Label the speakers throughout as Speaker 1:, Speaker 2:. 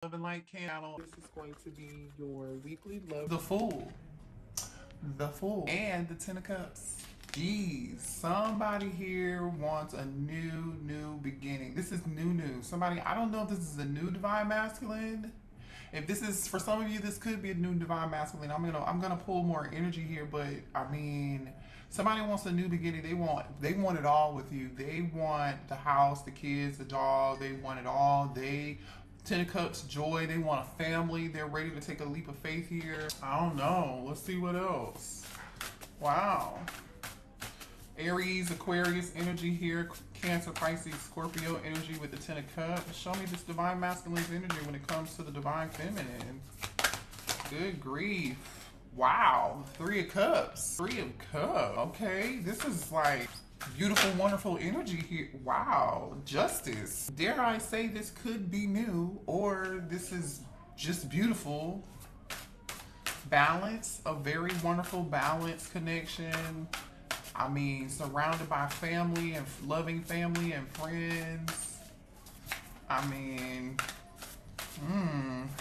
Speaker 1: Love and Light channel. This is going to be your weekly love. The Fool, and the Ten of Cups. Geez, somebody here wants a new beginning. This is new. Somebody, I don't know if this is a new divine masculine. If this is, for some of you, this could be a new divine masculine. I'm gonna pull more energy here, but I mean, somebody wants a new beginning. They want it all with you. They want the house, the kids, the dog. They want it all. Ten of Cups, joy. They want a family. They're ready to take a leap of faith here. I don't know. Let's see what else. Wow. Aries, Aquarius energy here. Cancer, Pisces, Scorpio energy with the Ten of Cups. Show me this divine masculine's energy when it comes to the divine feminine. Good grief. Wow. Three of Cups. Okay. This is like beautiful, wonderful energy here. Wow. Justice. Dare I say this could be new, or this is just beautiful. Balance. A very wonderful balance connection. I mean, surrounded by family and loving family and friends. I mean,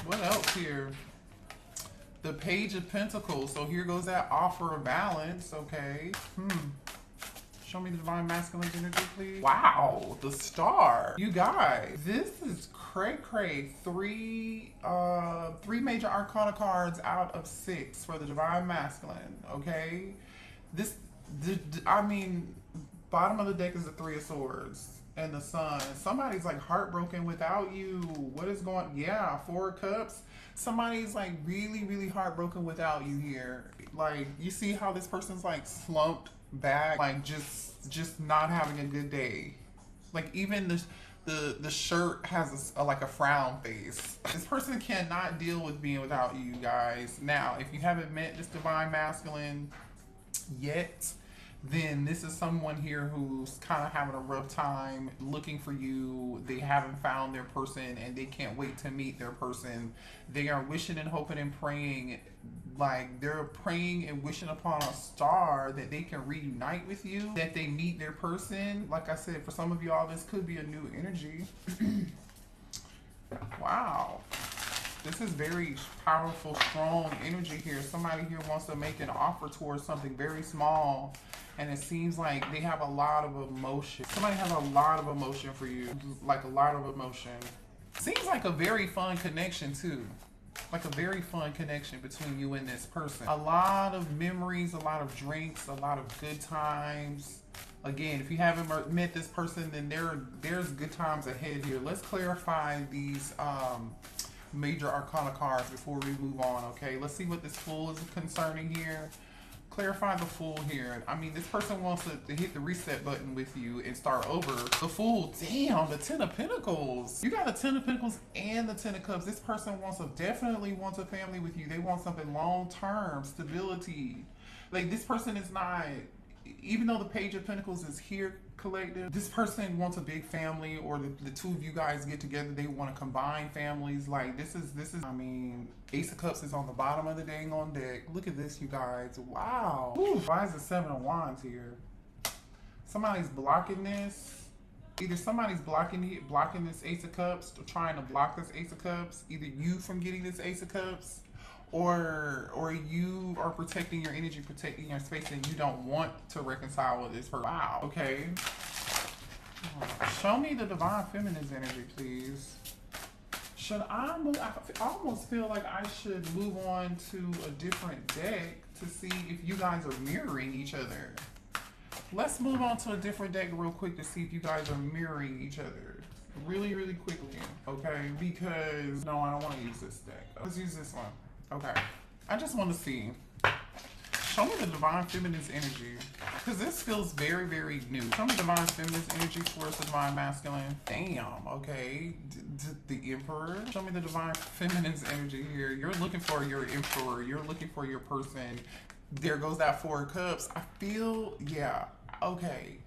Speaker 1: what else here? The Page of Pentacles. So here goes that offer of balance. Okay. Show me the divine masculine energy, please. Wow, the Star. You guys, this is cray. Three major arcana cards out of 6 for the divine masculine. Okay. I mean, bottom of the deck is the Three of Swords and the Sun. Somebody's like heartbroken without you. What is going? Yeah, Four of Cups. Somebody's like really heartbroken without you here. Like, you see how this person's like slumped back, like just not having a good day. Like, even the shirt has like a frown face. This person cannot deal with being without you guys. Now, if you haven't met this divine masculine yet, then this is someone here who's kind of having a rough time looking for you. They haven't found their person and they can't wait to meet their person. They are wishing and hoping and praying, like they're praying and wishing upon a star that they can reunite with you, that they meet their person. Like I said, for some of y'all, this could be a new energy. Wow. This is very powerful, strong energy here. Somebody here wants to make an offer towards something very small, and it seems like they have a lot of emotion. Somebody has a lot of emotion for you, like a lot of emotion. Seems like a very fun connection too. Like a very fun connection between you and this person. A lot of memories, a lot of drinks, a lot of good times. Again, if you haven't met this person, then there's good times ahead here. Let's clarify these major arcana cards before we move on. Okay, let's see what this Fool is concerning here. Clarify the Fool here. I mean, this person wants to hit the reset button with you and start over. The Fool, damn, the Ten of Pentacles. You got the Ten of Pentacles and the Ten of Cups. This person definitely wants a family with you. They want something long-term, stability. Like, this person is not, even though the Page of Pentacles is here collective, this person wants a big family, or the two of you guys get together. They want to combine families. Like, this is I mean, Ace of Cups is on the bottom of the dang on deck. Look at this, you guys. Wow. Ooh, why is the Seven of Wands here? Somebody's blocking this. Either somebody's blocking this Ace of Cups, or trying to block this Ace of Cups. Either you from getting this Ace of Cups, or you are protecting your energy, protecting your space, and you don't want to reconcile with this person. Wow. Okay. Show me the divine feminine's energy, please. Should I move? I almost feel like I should move on to a different deck to see if you guys are mirroring each other. Let's move on to a different deck real quick to see if you guys are mirroring each other. Really quickly, okay? Because, no, I don't want to use this deck. Let's use this one. Okay, I just want to see. Show me the divine feminine's energy, because this feels very new. Show me divine feminine's energy towards the divine masculine. Damn. Okay, the Emperor. Show me the divine feminine's energy here. You're looking for your Emperor. You're looking for your person. There goes that Four of Cups. I feel, yeah. Okay,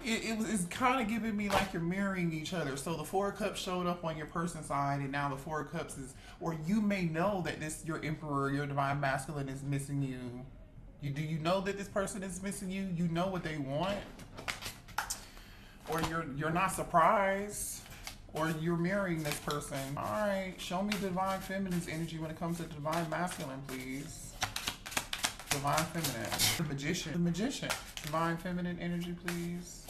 Speaker 1: it's kind of giving me like you're mirroring each other. So the Four of Cups showed up on your person's side, and now the Four of Cups is, or you may know that your Emperor, your divine masculine is missing you. Do you know that this person is missing you? You know what they want, or you're not surprised. or you're marrying this person. All right, show me divine feminine's energy when it comes to divine masculine, please. Divine feminine. The magician. The magician. Divine feminine energy, please.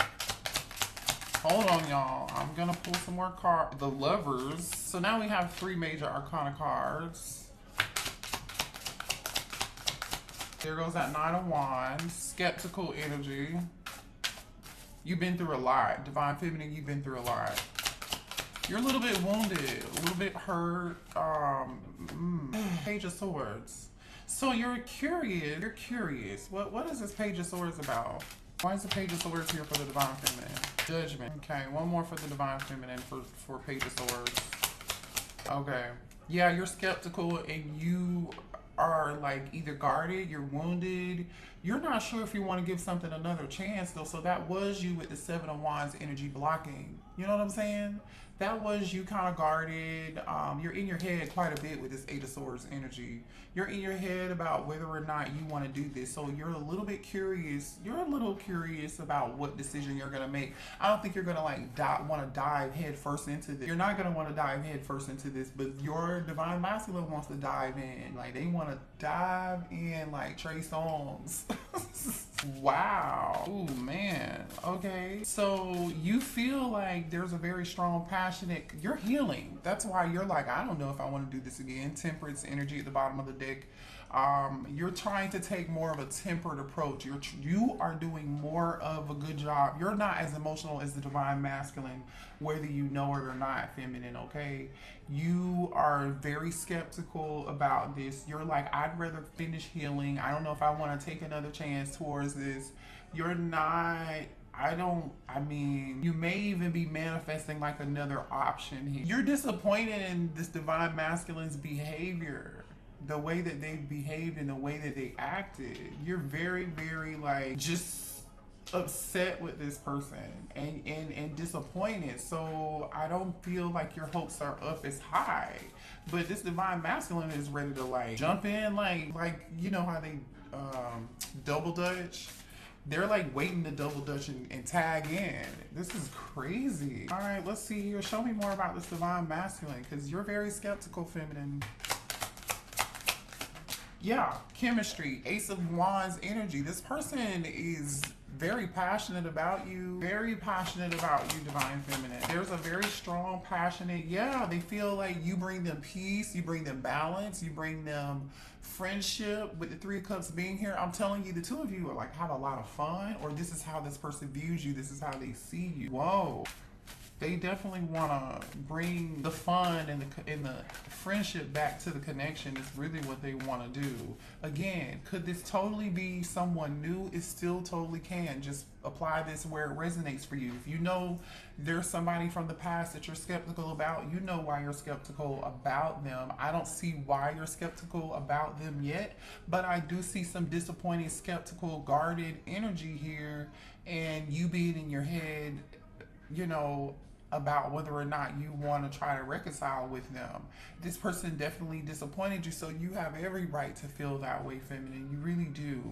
Speaker 1: Hold on, y'all. I'm gonna pull some more cards. The lovers. So now we have 3 major arcana cards. There goes that 9 of Wands. Skeptical energy. You've been through a lot. Divine feminine, you've been through a lot. You're a little bit wounded, a little bit hurt. Page of Swords. So you're curious. You're curious. What is this Page of Swords about? Why is the Page of Swords here for the divine feminine? Judgment. Okay, one more for the divine feminine for Page of Swords. Okay. Yeah, you're skeptical and you are like either guarded, you're wounded. You're not sure if you want to give something another chance though. So that was you with the 7 of Wands energy blocking. You know what I'm saying? That was you kind of guarded. You're in your head quite a bit with this 8 of Swords energy. You're in your head about whether or not you want to do this. So you're a little bit curious. You're a little curious about what decision you're going to make. I don't think you're going to like want to dive head first into this. You're not going to want to dive head first into this, but your divine masculine wants to dive in. Like they want to dive in like Trey Songz. Wow. Ooh, man. Okay. So you feel like there's a very strong, passionate, you're healing. That's why you're like, I don't know if I want to do this again. Temperance energy at the bottom of the deck. You're trying to take more of a tempered approach. You are doing more of a good job. You're not as emotional as the divine masculine, whether you know it or not, feminine, okay? You are very skeptical about this. You're like, I'd rather finish healing. I don't know if I want to take another chance towards this. You're not, I mean, you may even be manifesting like another option here. You're disappointed in this divine masculine's behavior. The way that they behaved and the way that they acted. You're very, very like just upset with this person and disappointed. So I don't feel like your hopes are up as high. But this divine masculine is ready to like jump in like you know how they double dutch? They're like waiting to double dutch and tag in. This is crazy. All right, let's see here. Show me more about this divine masculine because you're very skeptical, feminine. Yeah, chemistry, Ace of Wands energy. This person is very passionate about you, divine feminine. There's a very strong, passionate, yeah, they feel like you bring them peace, you bring them balance, you bring them friendship. With the 3 of Cups being here, I'm telling you, the 2 of you are like have a lot of fun, or this is how this person views you, this is how they see you. Whoa. They definitely want to bring the fun and the friendship back to the connection. Is really what they want to do. Again, could this totally be someone new? It still totally can. Just apply this where it resonates for you. If you know there's somebody from the past that you're skeptical about, you know why you're skeptical about them. I don't see why you're skeptical about them yet, but I do see some disappointing, skeptical, guarded energy here, and you being in your head, you know, about whether or not you want to try to reconcile with them. This person definitely disappointed you, so you have every right to feel that way, feminine. You really do.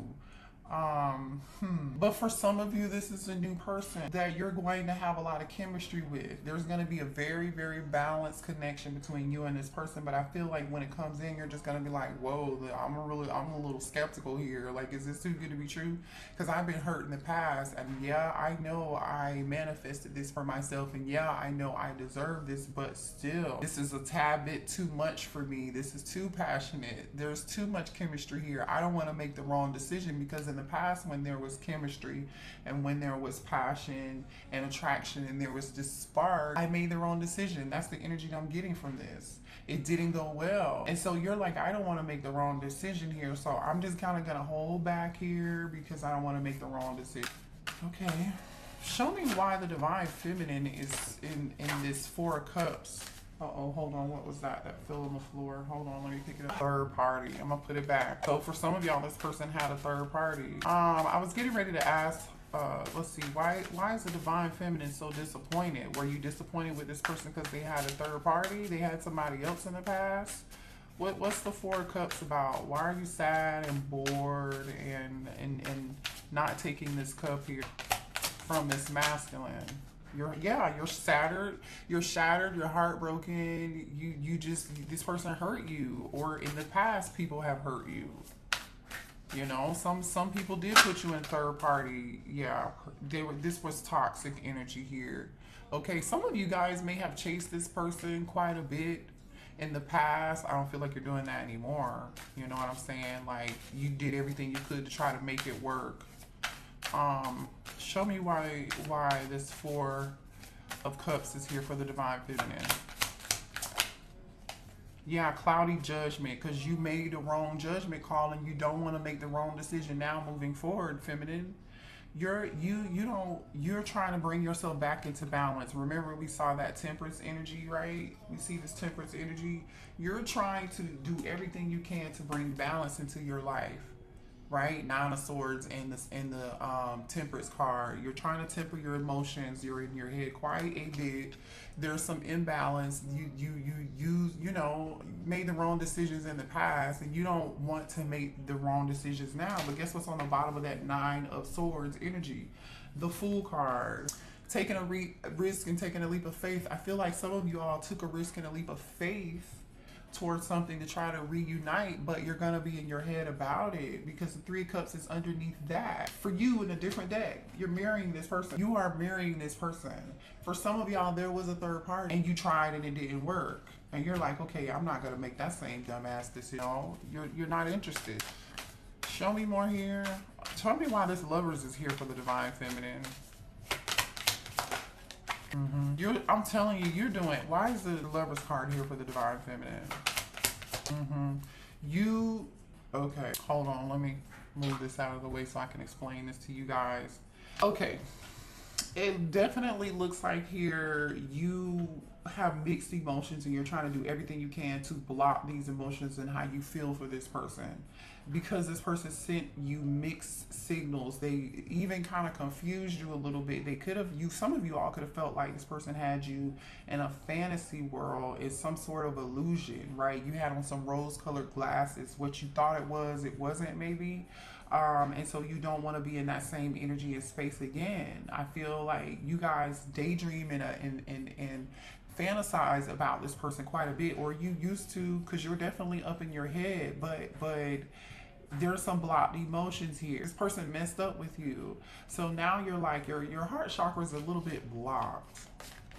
Speaker 1: But for some of you, this is a new person that you're going to have a lot of chemistry with. There's going to be a very, very balanced connection between you and this person. But I feel like when it comes in, you're just going to be like, whoa, I'm a little skeptical here. Like, is this too good to be true? Because I've been hurt in the past. And yeah, I know I manifested this for myself. And yeah, I know I deserve this. But still, this is a tad bit too much for me. This is too passionate. There's too much chemistry here. I don't want to make the wrong decision, because in the past, when there was chemistry and when there was passion and attraction and there was this spark, I made the wrong decision. That's the energy that I'm getting from this. It didn't go well. And so you're like, I don't want to make the wrong decision here. So I'm just kind of going to hold back here because I don't want to make the wrong decision. Okay. Show me why the divine feminine is in this 4 of Cups. Uh-oh, hold on, what was that? That fell on the floor. Hold on, let me pick it up. Third party, I'm gonna put it back. So for some of y'all, this person had a third party. I was getting ready to ask, let's see, why is the divine feminine so disappointed? Were you disappointed with this person because they had a third party? They had somebody else in the past? What's the 4 of Cups about? Why are you sad and bored and not taking this cup here from this masculine? You're shattered. You're shattered. You're heartbroken. You just, this person hurt you, or in the past people have hurt you. You know, some people did put you in third party. Yeah, this was toxic energy here. Okay, some of you guys may have chased this person quite a bit in the past. I don't feel like you're doing that anymore. You know what I'm saying? Like, you did everything you could to try to make it work. Show me why this Four of Cups is here for the Divine Feminine. Yeah, cloudy judgment, because you made the wrong judgment call and you don't want to make the wrong decision now moving forward, feminine. You're trying to bring yourself back into balance. Remember, we saw that Temperance energy, right? We see this Temperance energy. You're trying to do everything you can to bring balance into your life, right? Nine of Swords and the Temperance card. You're trying to temper your emotions. You're in your head quite a bit. There's some imbalance. You know, made the wrong decisions in the past, and you don't want to make the wrong decisions now. But guess what's on the bottom of that Nine of Swords energy? The Fool card. Taking a risk and taking a leap of faith. I feel like some of you all took a risk and a leap of faith towards something to try to reunite, but you're gonna be in your head about it because the Three of Cups is underneath that. For you, in a different deck, you're marrying this person. You are marrying this person. For some of y'all, there was a third party and you tried and it didn't work, and you're like, okay, I'm not gonna make that same dumbass decision. No, you're not interested. Show me more here. Tell me why this Lovers is here for the Divine Feminine. I'm telling you, you're doing. Why is the Lovers card here for the Divine Feminine? Okay, hold on. Let me move this out of the way so I can explain this to you guys. Okay, it definitely looks like here you have mixed emotions and you're trying to do everything you can to block these emotions and how you feel for this person, because this person sent you mixed signals. They even kind of confused you a little bit. They could have, some of you all could have felt like this person had you in a fantasy world. It's some sort of illusion, right? You had on some rose colored glasses. What you thought it wasn't maybe. And so you don't want to be in that same energy and space again. I feel like you guys daydream and fantasize about this person quite a bit, or you used to, because you're definitely up in your head, but there's some blocked emotions here. This person messed up with you, so now you're like, your heart chakra is a little bit blocked,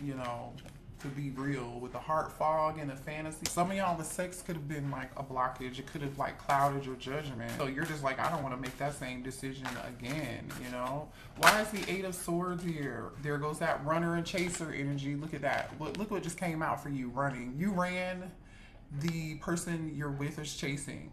Speaker 1: you know, to be real, with the heart fog and the fantasy. Some of y'all, the sex could have been like a blockage. It could have like clouded your judgment. So you're just like, I don't want to make that same decision again, you know? Why is the Eight of Swords here? There goes that runner and chaser energy. Look at that. Look what just came out for you, running. You ran, the person you're with is chasing.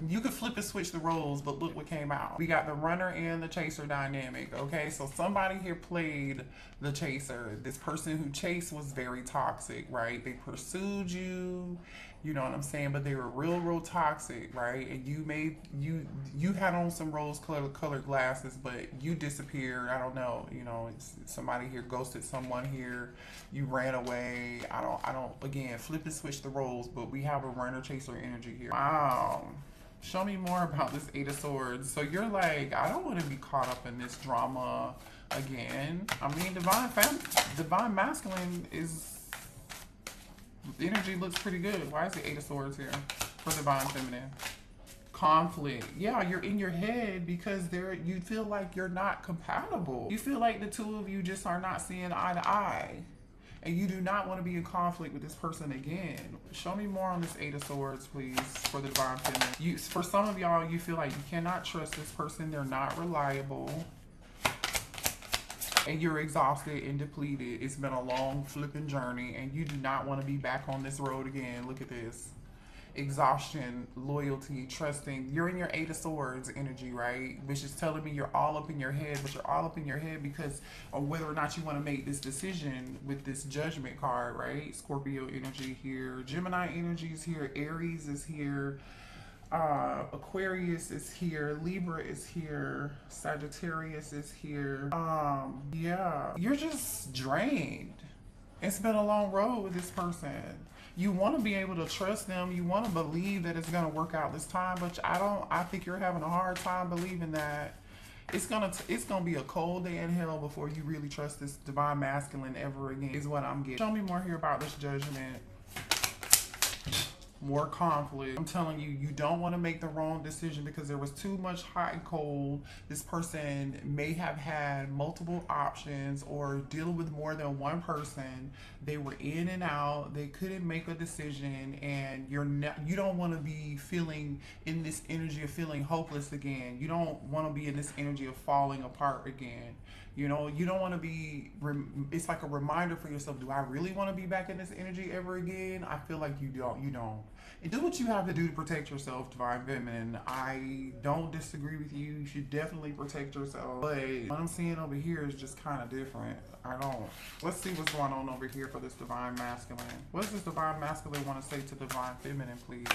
Speaker 1: You could flip and switch the roles, but look what came out. We got the runner and the chaser dynamic, okay? So somebody here played the chaser. This person who chased was very toxic, right? They pursued you, you know what I'm saying? But they were real toxic, right? And you had on some rose-colored glasses, but you disappeared. I don't know, you know, somebody here ghosted someone here. You ran away. I don't, again, flip and switch the roles, but we have a runner-chaser energy here. Wow. Show me more about this Eight of Swords. So you're like, I don't want to be caught up in this drama again. I mean, divine masculine is, the energy looks pretty good. Why is the Eight of Swords here for divine feminine? Conflict. Yeah, you're in your head because you feel like you're not compatible. You feel like the two of you just are not seeing eye to eye. And you do not want to be in conflict with this person again. Show me more on this Eight of Swords, please, for the divine feminine. For some of y'all, you feel like you cannot trust this person. They're not reliable. And you're exhausted and depleted. It's been a long flipping journey, and you do not want to be back on this road again. Look at this. Exhaustion, loyalty, trusting. You're in your Eight of Swords energy, right? Which is telling me you're all up in your head, but you're all up in your head because of whether or not you want to make this decision with this Judgment card, right? Scorpio energy here, Gemini energy is here, Aries is here, Aquarius is here, Libra is here, Sagittarius is here. Yeah, you're just drained. It's been a long road with this person. You want to be able to trust them. You want to believe that it's going to work out this time, but I think you're having a hard time believing that. It's gonna be a cold day in hell before you really trust this divine masculine ever again, is what I'm getting. Show me more here about this judgment. More conflict. I'm telling you, you don't want to make the wrong decision because there was too much hot and cold. This person may have had multiple options or dealing with more than one person. They were in and out. They couldn't make a decision, and you don't want to be feeling in this energy of feeling hopeless again. You don't want to be in this energy of falling apart again. You know, you don't want to be, it's like a reminder for yourself, do I really want to be back in this energy ever again? I feel like you don't. And do what you have to do to protect yourself, Divine Feminine. I don't disagree with you. You should definitely protect yourself. But what I'm seeing over here is just kind of different. Let's see what's going on over here for this Divine Masculine. What does this Divine Masculine want to say to Divine Feminine, please?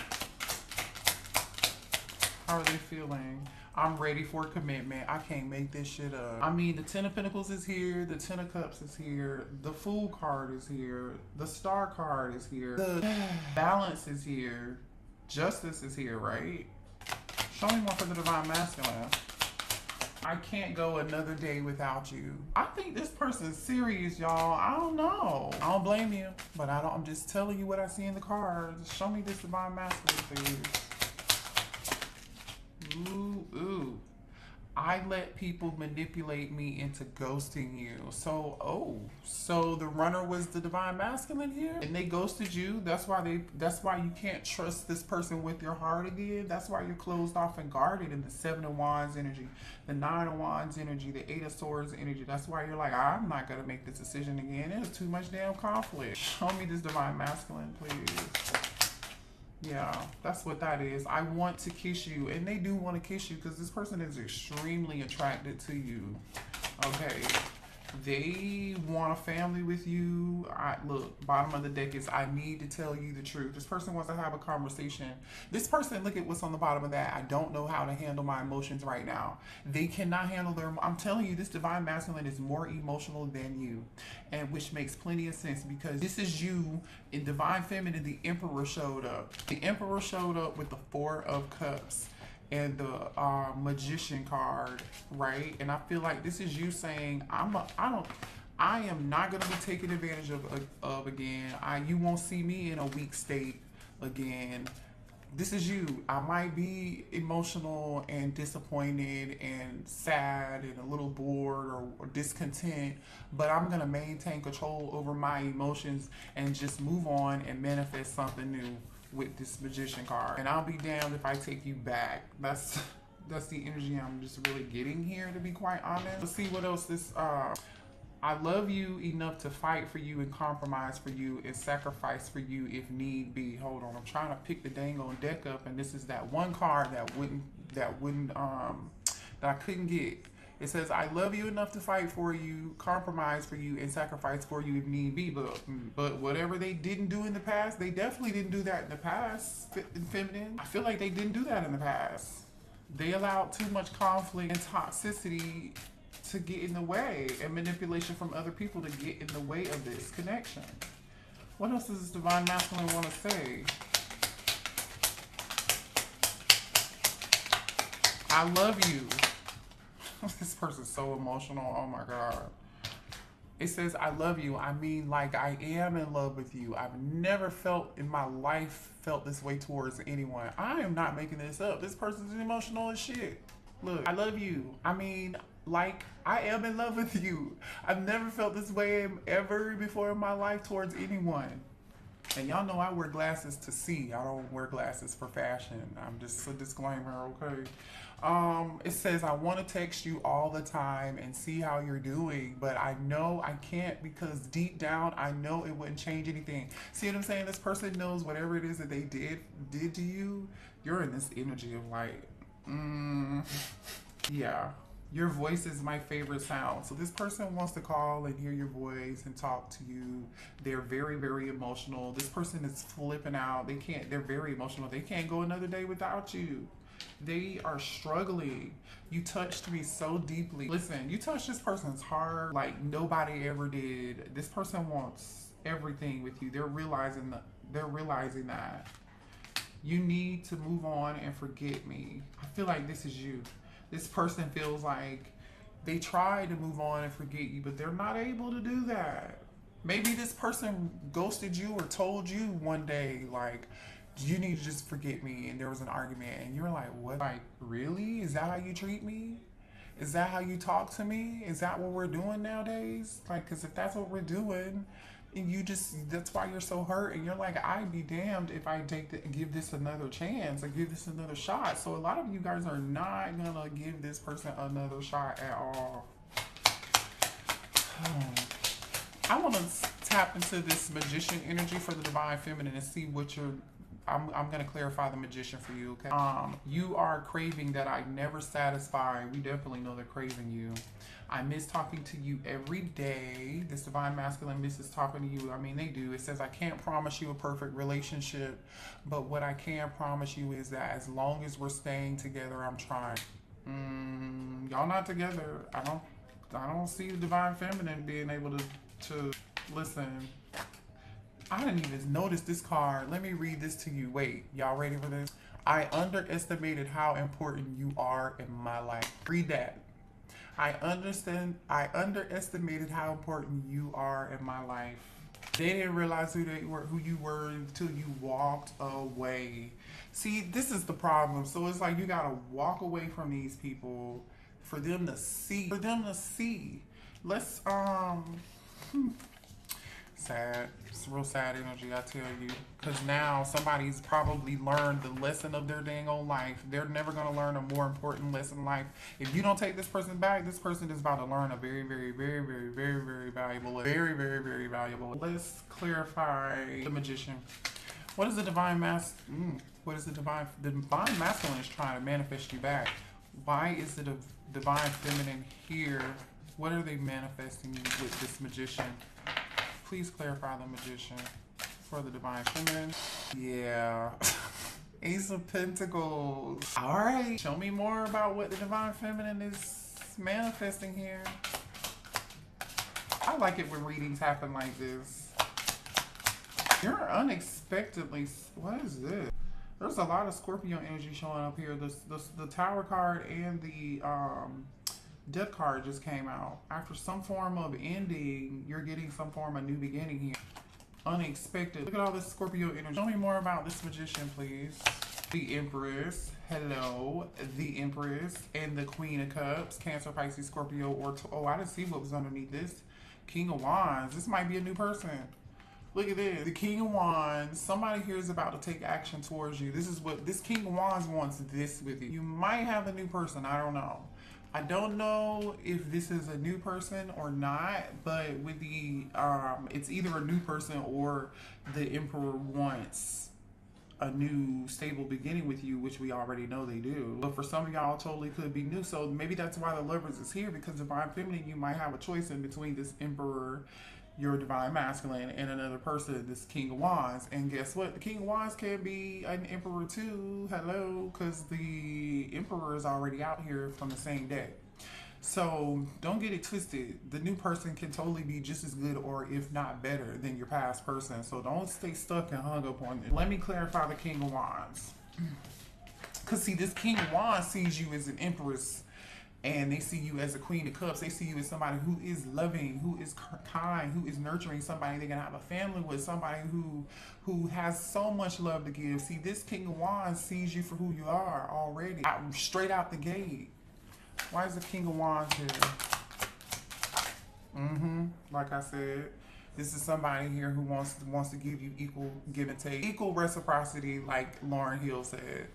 Speaker 1: How are they feeling? I'm ready for commitment. I can't make this shit up. I mean, the Ten of Pentacles is here. The Ten of Cups is here. The Fool card is here. The Star card is here. The Balance is here. Justice is here, right? Show me more for the Divine Masculine. I can't go another day without you. I think this person's serious, y'all. I don't know. I don't blame you, but I'm just telling you what I see in the cards. Show me this Divine Masculine, please. Ooh. I let people manipulate me into ghosting you. So the runner was the Divine Masculine here, and they ghosted you. That's why you can't trust this person with your heart again. That's why you're closed off and guarded in the Seven of Wands energy, the Nine of Wands energy, the Eight of Swords energy. That's why you're like, I'm not gonna make this decision again. There's too much damn conflict. Show me this Divine Masculine, please. Yeah, that's what that is. I want to kiss you, and they do want to kiss you because this person is extremely attracted to you. Okay, they want a family with you. Look, bottom of the deck is I need to tell you the truth. This person wants to have a conversation. This person, look at what's on the bottom of that. I don't know how to handle my emotions right now. They cannot handle I'm telling you, this Divine Masculine is more emotional than you, and which makes plenty of sense because this is you. In Divine Feminine, the Emperor showed up. The Emperor showed up with the Four of Cups and the Magician card, right? And I feel like this is you saying, I am not gonna be taken advantage of again. You won't see me in a weak state again. This is you. I might be emotional and disappointed and sad and a little bored or discontent, but I'm gonna maintain control over my emotions and just move on and manifest something new with this Magician card. And I'll be damned if I take you back. That's the energy I'm just really getting here, to be quite honest. Let's see what else this I love you enough to fight for you and compromise for you and sacrifice for you if need be. Hold on, I'm trying to pick the dang on deck up, and this is that one card that I couldn't get. It says, I love you enough to fight for you, compromise for you, and sacrifice for you if need be. But whatever they didn't do in the past, they definitely didn't do that in the past, Feminine. I feel like they didn't do that in the past. They allowed too much conflict and toxicity to get in the way, and manipulation from other people to get in the way of this connection. What else does this Divine Masculine want to say? I love you. This person's so emotional. Oh my God. It says, I love you. I mean, like, I am in love with you. I've never felt in my life this way towards anyone. I am not making this up. This person's emotional as shit. Look, I love you. I mean, like, I am in love with you. I've never felt this way ever before in my life towards anyone. And y'all know I wear glasses to see. I don't wear glasses for fashion. I'm just a disclaimer, okay? It says, I want to text you all the time and see how you're doing, but I know I can't because deep down, I know it wouldn't change anything. See what I'm saying? This person knows whatever it is that they did to you. You're in this energy of like, yeah. Your voice is my favorite sound. So this person wants to call and hear your voice and talk to you. They're very, very emotional. This person is flipping out. They're very emotional. They can't go another day without you. They are struggling. You touched me so deeply. Listen, you touched this person's heart like nobody ever did. This person wants everything with you. They're realizing that. You need to move on and forget me. I feel like this is you. This person feels like They try to move on and forget you, but they're not able to do that. Maybe this person ghosted you or told you one day, like, you need to just forget me, and there was an argument, and you're like, what? Like, really? Is that how you treat me? Is that how you talk to me? Is that what we're doing nowadays? Like, because if that's what we're doing, and you just, that's why you're so hurt, and you're like, I'd be damned if I give this another chance or give this another shot. So a lot of you guys are not gonna give this person another shot at all. I want to tap into this magician energy for the divine feminine and see what you're. I'm going to clarify the magician for you, okay? You are craving that I never satisfy. We definitely know they're craving you. I miss talking to you every day. This divine masculine misses talking to you. I mean, they do. It says, I can't promise you a perfect relationship, but what I can promise you is that as long as we're staying together, I'm trying. Y'all not together. I don't see the divine feminine being able to listen. I didn't even notice this card. Let me read this to you. Wait, y'all ready for this? I underestimated how important you are in my life. Read that. I underestimated how important you are in my life. They didn't realize who you were until you walked away. See, this is the problem. So it's like you gotta walk away from these people for them to see. Let's sad. It's real sad energy, I tell you. Because now somebody's probably learned the lesson of their dang old life. They're never going to learn a more important lesson in life. If you don't take this person back, this person is about to learn a very, very, very, very, very, very valuable lesson. Very, very, very valuable. Let's clarify the magician. What is the divine What is the divine masculine is trying to manifest you back? Why is the divine feminine here? What are they manifesting with this magician? Please clarify the magician for the divine feminine. Yeah. Ace of Pentacles. All right. Show me more about what the divine feminine is manifesting here. I like it when readings happen like this. You're unexpectedly... What is this? There's a lot of Scorpio energy showing up here. The Tower card and the... Death card just came out. After some form of ending, you're getting some form of new beginning here. Unexpected. Look at all this Scorpio energy. Show me more about this magician, please. The Empress. Hello. The Empress. And the Queen of Cups. Cancer, Pisces, Scorpio, or... Oh, I didn't see what was underneath this. King of Wands. This might be a new person. Look at this. The King of Wands. Somebody here is about to take action towards you. This is what... This King of Wands wants this with you. You might have a new person. I don't know. I don't know if this is a new person or not, but with the, it's either a new person or the Emperor wants a new stable beginning with you, which we already know they do. But for some of y'all, totally could be new. So maybe that's why the Lovers is here, because divine feminine, you might have a choice in between this Emperor, your divine masculine, and another person, this King of Wands. And guess what? The King of Wands can be an Emperor too. Hello, because the Emperor is already out here from the same day. So don't get it twisted. The new person can totally be just as good or if not better than your past person. So don't stay stuck and hung up on it. Let me clarify the King of Wands. Because see, this King of Wands sees you as an Empress, and they see you as a Queen of Cups. They see you as somebody who is loving, who is kind, who is nurturing, somebody they're going to have a family with, somebody who has so much love to give. See, this King of Wands sees you for who you are already, straight out the gate. Why is the King of Wands here? Like I said, this is somebody here who wants to give you equal give and take, equal reciprocity, like Lauryn Hill said.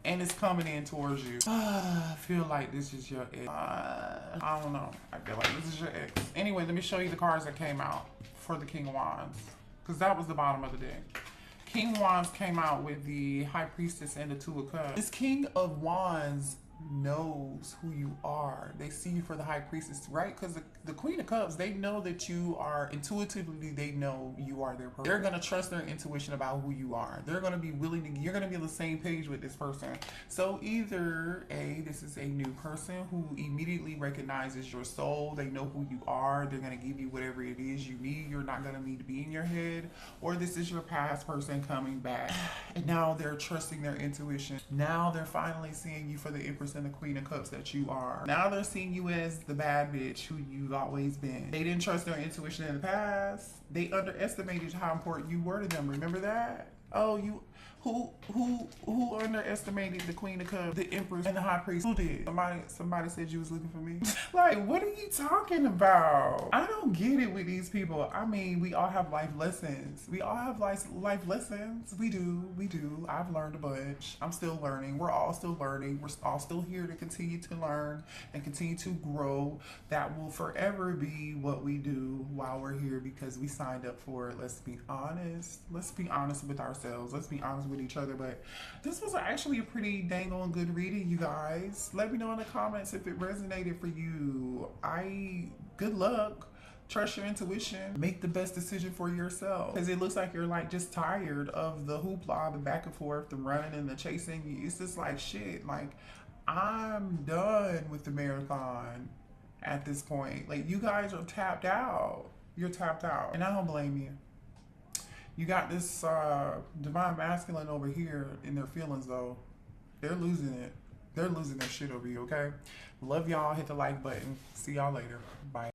Speaker 1: And it's coming in towards you. I feel like this is your ex. I don't know. I feel like this is your ex. Anyway, let me show you the cards that came out for the King of Wands, because that was the bottom of the deck. King of Wands came out with the High Priestess and the Two of Cups. This King of Wands knows who you are. They see you for the High Priestess, right? Because the Queen of Cups, they know that you are, intuitively, they know you are their person. They're going to trust their intuition about who you are. They're going to be willing to, you're going to be on the same page with this person. So either A, this is a new person who immediately recognizes your soul. They know who you are. They're going to give you whatever it is you need. You're not going to need to be in your head. Or this is your past person coming back. And now they're trusting their intuition. Now they're finally seeing you for the Empress Empress and the Queen of Cups that you are. Now they're seeing you as the bad bitch who you've always been. They didn't trust their intuition in the past. They underestimated how important you were to them. Remember that? Oh, you who underestimated the Queen of Cups, the Empress, and the High Priest? Who did? Somebody said you was looking for me. Like, what are you talking about? I don't get it with these people. I mean, we all have life lessons. We all have life lessons. We do. I've learned a bunch. I'm still learning. We're all still learning. We're all still here to continue to learn and continue to grow. That will forever be what we do while we're here because we signed up for it. Let's be honest. Let's be honest with ourselves. Let's be honest with each other. But this was actually a pretty dang on good reading, you guys. Let me know in the comments if it resonated for you. Good luck. Trust your intuition. Make the best decision for yourself. Because it looks like you're like just tired of the hoopla, the back and forth, the running and the chasing. It's just like shit. Like, I'm done with the marathon at this point. Like, you guys are tapped out. You're tapped out. And I don't blame you. You got this divine masculine over here in their feelings, though. They're losing it. They're losing their shit over you, okay? Love y'all. Hit the like button. See y'all later. Bye.